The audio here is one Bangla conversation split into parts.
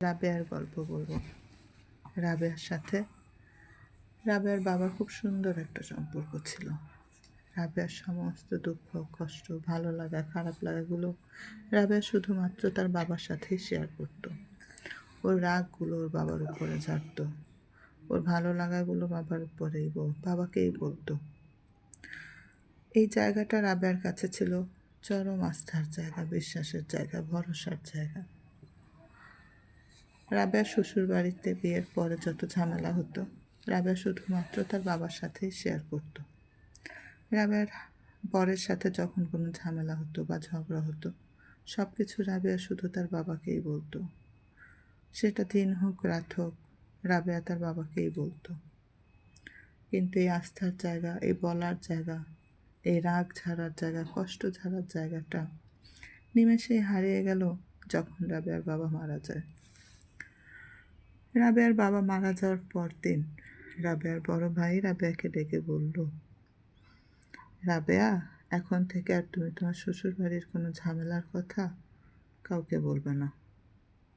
রাবেয়ার গল্প বলবো। রাবেয়ার সাথে রাবেয়ার বাবার খুব সুন্দর একটা সম্পর্ক ছিল। রাবেয়ার সমস্ত দুঃখ, কষ্ট, ভালো লাগা, খারাপ লাগাগুলো রাবেয়া শুধুমাত্র তার বাবার সাথেই শেয়ার করতো। ওর রাগগুলো ওর বাবার উপরে ঝাড়ত, ওর ভালো লাগাগুলো বাবাকেই বলতো। এই জায়গাটা রাবেয়ার কাছে ছিল চরম আস্থার জায়গা, বিশ্বাসের জায়গা, ভরসার জায়গা। রাবেয়া শ্বশুর বাড়িতে বিয়ের পরে যত ঝামেলা হতো রাবেয়া শুধুমাত্র তার বাবার সাথেই শেয়ার করত। রাবেয়ার বরের সাথে যখন কোনো ঝামেলা হতো বা ঝগড়া হতো সব কিছু রাবেয়া শুধু তার বাবাকেই বলতো। সেটা দিন হোক রাত হোক রাবেয়া তার বাবাকেই বলতো। কিন্তু এই আস্থার জায়গা, এই বলার জায়গা, এই রাগ ঝাড়ার জায়গা, কষ্ট ঝাড়ার জায়গাটা নিমেষেই হারিয়ে গেল যখন রাবেয়ার বাবা মারা যায়। রাবেয়ার বাবা মারা যাওয়ার পরদিন রাবেয়ার বড় ভাই রাবেয়াকে ডেকে বলল, রাবেয়া, এখন থেকে আর তুমি তোমার শ্বশুর বাড়ির কোনো ঝামেলার কথা কাউকে বলবে না।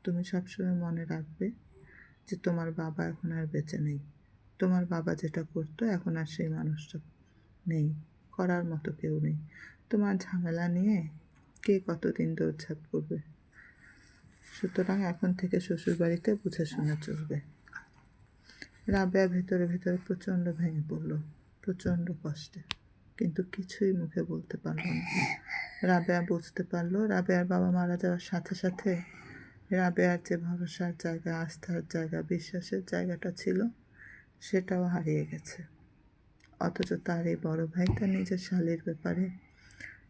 তুমি সবসময় মনে রাখবে যে তোমার বাবা এখন আর বেঁচে নেই। তোমার বাবা যেটা করতো এখন আর সেই মানুষটা নেই, করার মতো কেউ নেই। তোমার ঝামেলা নিয়ে কে কতদিন দৌড়ঝাঁপ করবে? সুতরাং এখন থেকে শ্বশুর বাড়িতে বুঝে শুনে চলবে। রাবেয়া ভেতরে ভেতরে প্রচণ্ড ভেঙে পড়ল, প্রচণ্ড কষ্টে, কিন্তু কিছুই মুখে বলতে পারল না। রাবেয়া বুঝতে পারলো রাবেয়ার বাবা মারা যাওয়ার সাথে সাথে রাবেয়ার যে ভরসার জায়গা, আস্থার জায়গা, বিশ্বাসের জায়গাটা ছিল সেটাও হারিয়ে গেছে। অথচ তার এই বড় ভাই তার নিজের শালীর ব্যাপারে,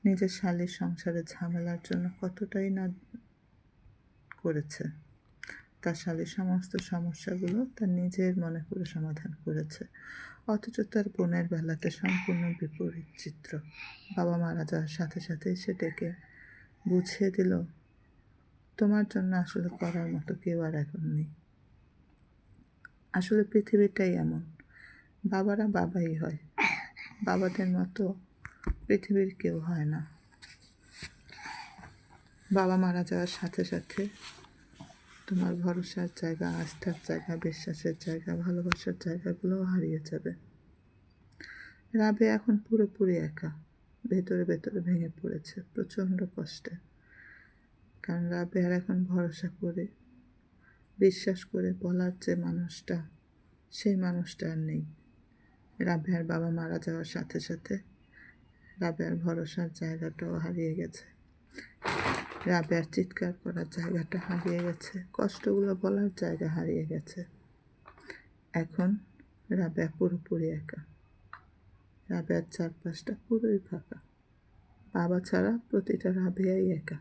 নিজের শালীর সংসারের ঝামেলার জন্য কতটাই না করেছে। তার শালীর সমস্ত সমস্যাগুলো তার নিজের মনে করে সমাধান করেছে। অথচ তার বোনের বেলাতে সম্পূর্ণ বিপরীত চিত্র। বাবা মারা যাওয়ার সাথে সাথেই সে ডেকে বুঝিয়ে দিল, তোমার জন্য আসলে করার মতো কেউ আর এখন নেই। আসলে পৃথিবীটাই এমন, বাবারা বাবাই হয়, বাবাদের মতো পৃথিবীর কেউ হয় না। বাবা মারা যাওয়ার সাথে সাথে তোমার ভরসার জায়গা, আস্থার জায়গা, বিশ্বাসের জায়গা, ভালোবাসার জায়গাগুলোও হারিয়ে যাবে। রাবেয়া এখন পুরোপুরি একা, ভেতরে ভেতরে ভেঙে পড়েছে প্রচণ্ড কষ্টে। কারণ রাবেয়ার এখন ভরসা করে, বিশ্বাস করে বলার যে মানুষটা, সেই মানুষটা আর নেই। রাবেয়ার বাবা মারা যাওয়ার সাথে সাথে রাবেয়ার ভরসার জায়গাটাও হারিয়ে গেছে। রাবেয়ার চিৎকার করার জায়গাটা হারিয়ে গেছে, কষ্টগুলো বলার জায়গা হারিয়ে গেছে। এখন রাবেয়া পুরোপুরি একা। রাবেয়ার চারপাশটা পুরোই ফাঁকা। বাবা ছাড়া প্রতিটা রাবেয়াই একা।